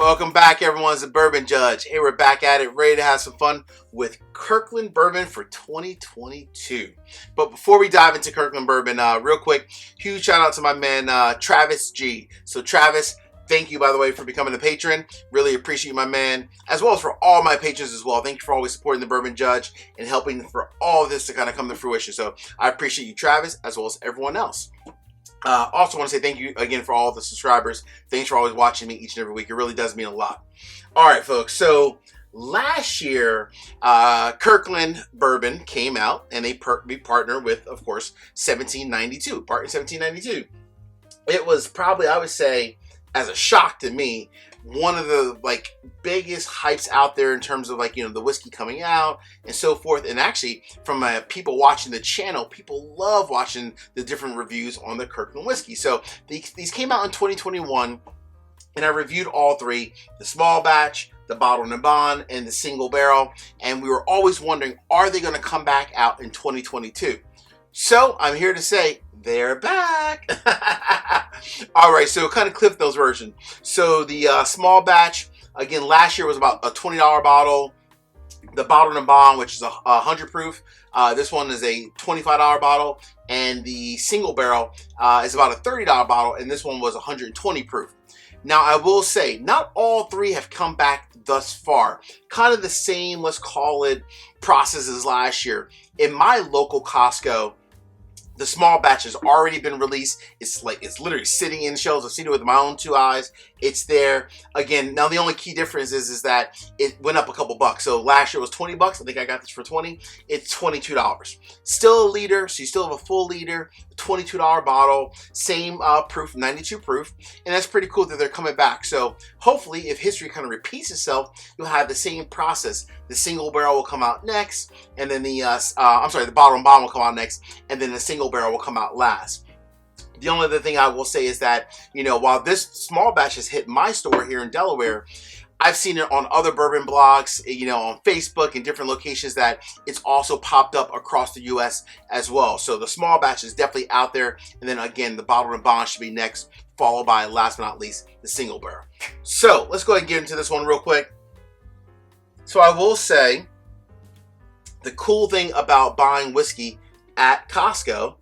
Welcome back, everyone. It's the Bourbon Judge. Hey, we're back at it, ready to have some fun with Kirkland Bourbon for 2022. But before we dive into Kirkland Bourbon, real quick, huge shout out to my man, Travis G. So Travis, thank you, by the way, for becoming a patron. Really appreciate you, my man, as well as for all my patrons as well. Thank you for always supporting the Bourbon Judge and helping for all of this to kind of come to fruition. So I appreciate you, Travis, as well as everyone else. Also want to say thank you again for all the subscribers. Thanks for always watching me each and every week. It really does mean a lot. All right, folks. So last year, Kirkland Bourbon came out, and we partnered with, of course, 1792. Partner 1792. It was probably, I would say, as a shock to me, one of the biggest hypes out there in terms of the whiskey coming out and so forth. And actually, from people watching the channel, people love watching the different reviews on the Kirkland whiskey. So these came out in 2021, and I reviewed all three: the small batch, the bottled and bond, and the single barrel. And we were always wondering, are they going to come back out in 2022? So I'm here to say they're back. All right, so kind of Cliff Notes version. So the small batch, again, last year was about a $20 bottle. The bottled and bond, which is a 100 proof, this one is a $25 bottle, and the single barrel is about a $30 bottle, and this one was 120 proof. Now, I will say, not all three have come back thus far. Kind of the same, let's call it, process as last year. In my local Costco, the small batch has already been released. It's literally sitting in shelves. I've seen it with my own two eyes. It's there. Again, now the only key difference is that it went up a couple bucks. So last year was 20 bucks. I think I got this for 20. It's $22. Still a liter, so you still have a full liter, $22 bottle, same proof, 92 proof. And that's pretty cool that they're coming back. So hopefully, if history kind of repeats itself, you'll have the same process. The single barrel will come out next, and then the bottle and bond will come out next, and then the single barrel will come out last. The only other thing I will say is that, while this small batch has hit my store here in Delaware, I've seen it on other bourbon blogs, on Facebook and different locations, that it's also popped up across the US as well. So the small batch is definitely out there. And then again, the bottled and bond should be next, followed by, last but not least, the single barrel. So let's go ahead and get into this one real quick. So I will say, the cool thing about buying whiskey at Costco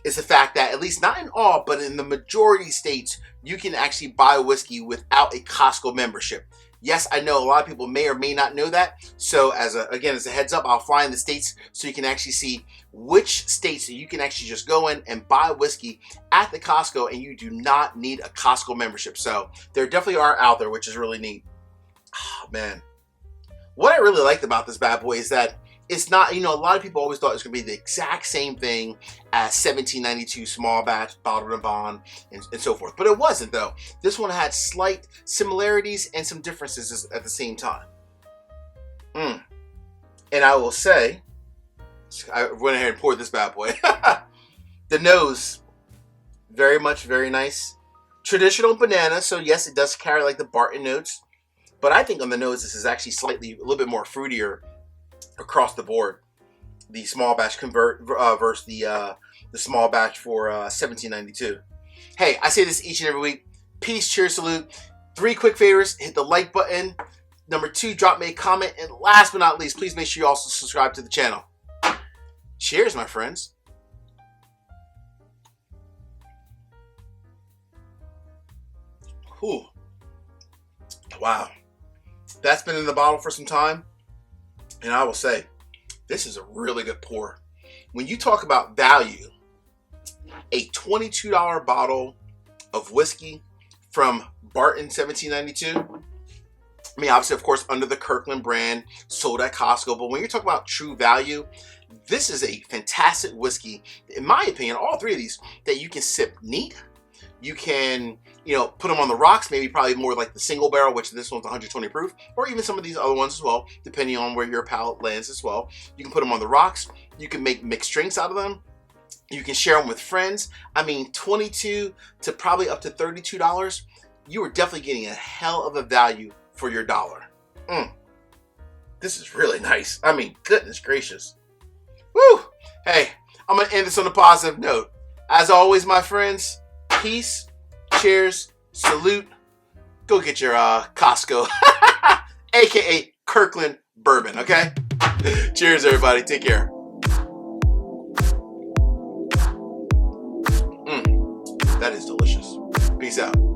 is the fact that, at least not in all, but in the majority states, you can actually buy whiskey without a Costco membership. Yes, I know a lot of people may or may not know that. So as a heads up, I'll fly in the states so you can actually see which states you can actually just go in and buy whiskey at the Costco, and you do not need a Costco membership. So there definitely are out there, which is really neat. Oh, man. What I really liked about this bad boy is that it's not, a lot of people always thought it was going to be the exact same thing as 1792 small batch, bottled and bond, and so forth. But it wasn't, though. This one had slight similarities and some differences at the same time. And I will say, I went ahead and poured this bad boy. The nose, very nice. Traditional banana, so yes, it does carry the Barton notes. But I think on the nose, this is actually a little bit more fruitier across the board. The small batch versus the small batch for 1792. Hey, I say this each and every week. Peace, cheers, salute. 3 quick favors: hit the like button. Number 2, drop me a comment. And last but not least, please make sure you also subscribe to the channel. Cheers, my friends. Whew. Wow. That's been in the bottle for some time. And I will say, this is a really good pour. When you talk about value, a $22 bottle of whiskey from Barton 1792, I mean, obviously, of course, under the Kirkland brand, sold at Costco. But when you're talking about true value, this is a fantastic whiskey, in my opinion, all three of these, that you can sip neat. You can, put them on the rocks, maybe probably more like the single barrel, which this one's 120 proof, or even some of these other ones as well, depending on where your palate lands as well. You can put them on the rocks. You can make mixed drinks out of them. You can share them with friends. I mean, $22 to probably up to $32, you are definitely getting a hell of a value for your dollar. This is really nice. I mean, goodness gracious. Woo! Hey, I'm going to end this on a positive note. As always, my friends, peace, cheers, salute. go get your Costco, aka Kirkland Bourbon, okay? Cheers, everybody. Take care. That is delicious. Peace out.